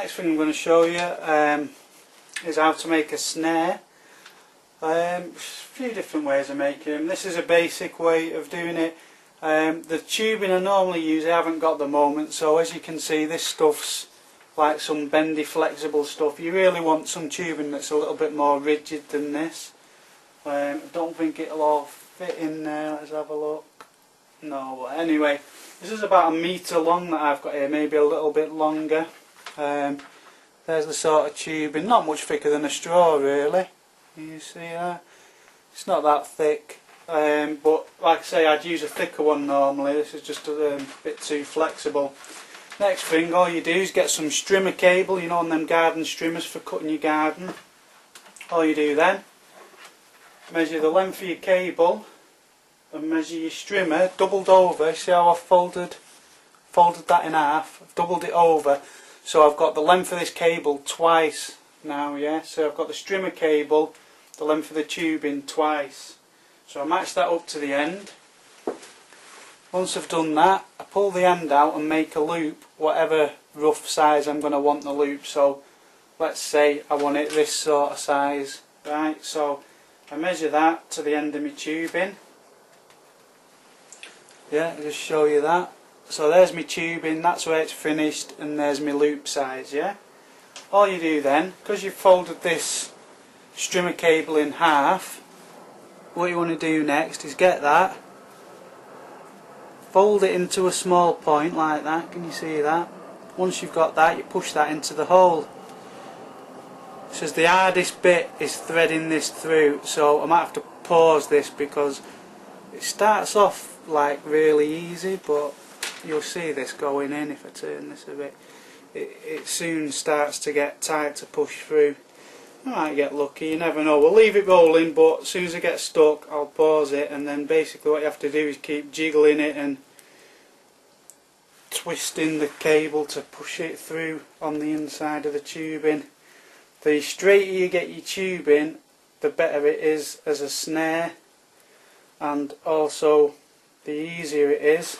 Next thing I'm going to show you is how to make a snare. A few different ways of making them. This is a basic way of doing it. The tubing I normally use I haven't got at the moment, so as you can see this stuff's like some bendy flexible stuff. You really want some tubing that's a little bit more rigid than this. I don't think it'll all fit in there. Let's have a look. No, but anyway, this is about 1 metre long that I've got here, maybe a little bit longer. There's the sort of tubing, not much thicker than a straw really. You see that? It's not that thick, but like I say, I'd use a thicker one normally. This is just a bit too flexible. Next thing, all you do is get some strimmer cable, you know, on them garden strimmers for cutting your garden. All you do then, measure the length of your cable and measure your strimmer doubled over. See how I've folded that in half? I've doubled it over, so I've got the length of this cable twice now, yeah? So I've got the strimmer cable, the length of the tubing twice. So I match that up to the end. Once I've done that, I pull the end out and make a loop, whatever rough size I'm going to want the loop. So let's say I want it this sort of size, right? So I measure that to the end of my tubing. Yeah, I'll just show you that. So there's my tubing, that's where it's finished, and there's my loop size, yeah? All you do then, because you've folded this strimmer cable in half, what you want to do next is get that, fold it into a small point like that. Can you see that? Once you've got that, you push that into the hole. It says the hardest bit is threading this through, so I might have to pause this because it starts off like really easy, but you'll see this going in if I turn this a bit. It soon starts to get tight to push through. I might get lucky, you never know. We'll leave it rolling, but as soon as I get stuck I'll pause it, and then basically what you have to do is keep jiggling it and twisting the cable to push it through on the inside of the tubing. The straighter you get your tubing, the better it is as a snare, and also the easier it is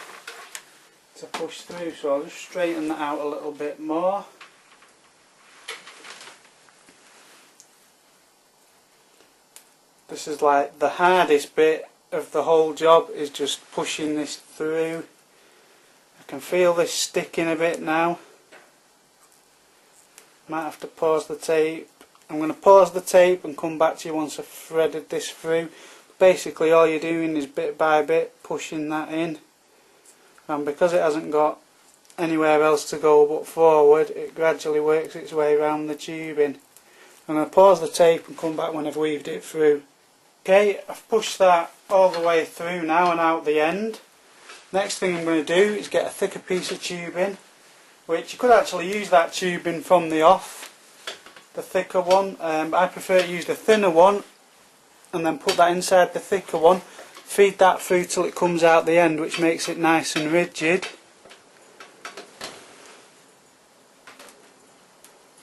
to push through. So I'll just straighten that out a little bit more. This is like the hardest bit of the whole job, is just pushing this through. I can feel this sticking a bit now. Might have to pause the tape. I'm going to pause the tape and come back to you once I've threaded this through. Basically all you're doing is bit by bit pushing that in, and because it hasn't got anywhere else to go but forward, it gradually works its way around the tubing. I'm going to pause the tape and come back when I've weaved it through. Okay, I've pushed that all the way through now and out the end. Next thing I'm going to do is get a thicker piece of tubing, which you could actually use that tubing from the off, the thicker one. I prefer to use the thinner one and then put that inside the thicker one, feed that through till it comes out the end, which makes it nice and rigid.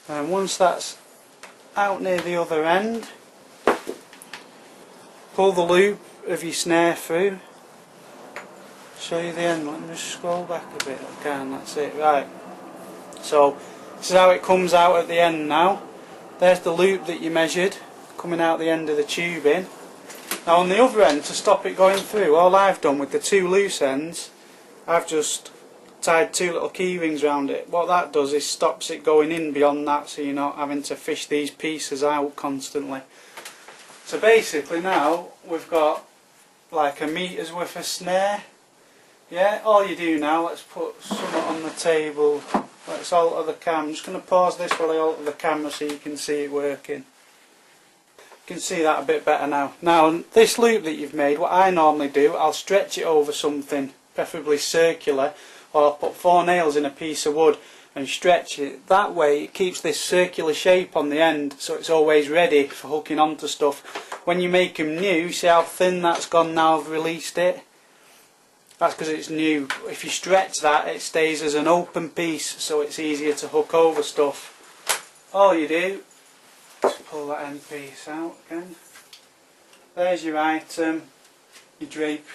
And once that's out near the other end, pull the loop of your snare through. Show you the end. Let me just scroll back a bit. I can. That's it. Right. So this is how it comes out at the end now. There's the loop that you measured coming out the end of the tubing. Now on the other end, to stop it going through, all I've done with the two loose ends, I've just tied two little key rings around it. What that does is stops it going in beyond that, so you're not having to fish these pieces out constantly. So basically now we've got like 1 meter's worth of snare. Yeah, all you do now, let's put something on the table. Let's alter the camera. I'm just going to pause this while I alter the camera so you can see it working. You can see that a bit better now. Now this loop that you've made, what I normally do, I'll stretch it over something, preferably circular, or I'll put 4 nails in a piece of wood and stretch it. That way it keeps this circular shape on the end, so it's always ready for hooking onto stuff. When you make them new, see how thin that's gone now I've released it? That's because it's new. If you stretch that, it stays as an open piece, so it's easier to hook over stuff. All you do is pull that end piece out again. There's your item. You drape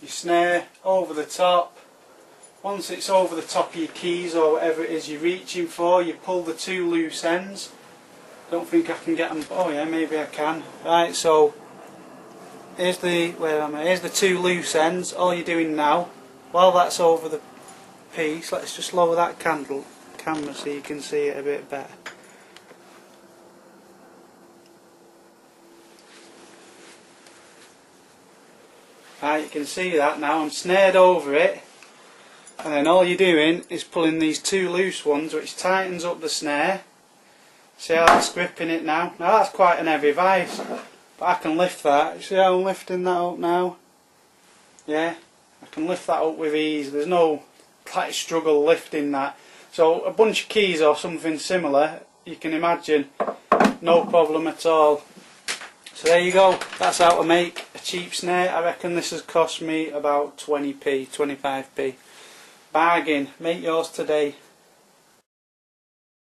your snare over the top, once it's over the top of your keys or whatever it is you're reaching for, you pull the two loose ends. Don't think I can get them. Oh yeah, maybe I can. Right, so here's the here's the two loose ends. All you're doing now, while that's over the piece, let's just lower that camera so you can see it a bit better. Right, you can see that now. I'm snared over it, and then all you're doing is pulling these two loose ones, which tightens up the snare. See how that's gripping it now? Now that's quite an heavy vice, but I can lift that. See how I'm lifting that up now? Yeah, I can lift that up with ease. There's no like struggle lifting that. So a bunch of keys or something similar, you can imagine, no problem at all. So there you go. That's how to make a cheap snare. I reckon this has cost me about 20p, 25p. Bargain. Make yours today.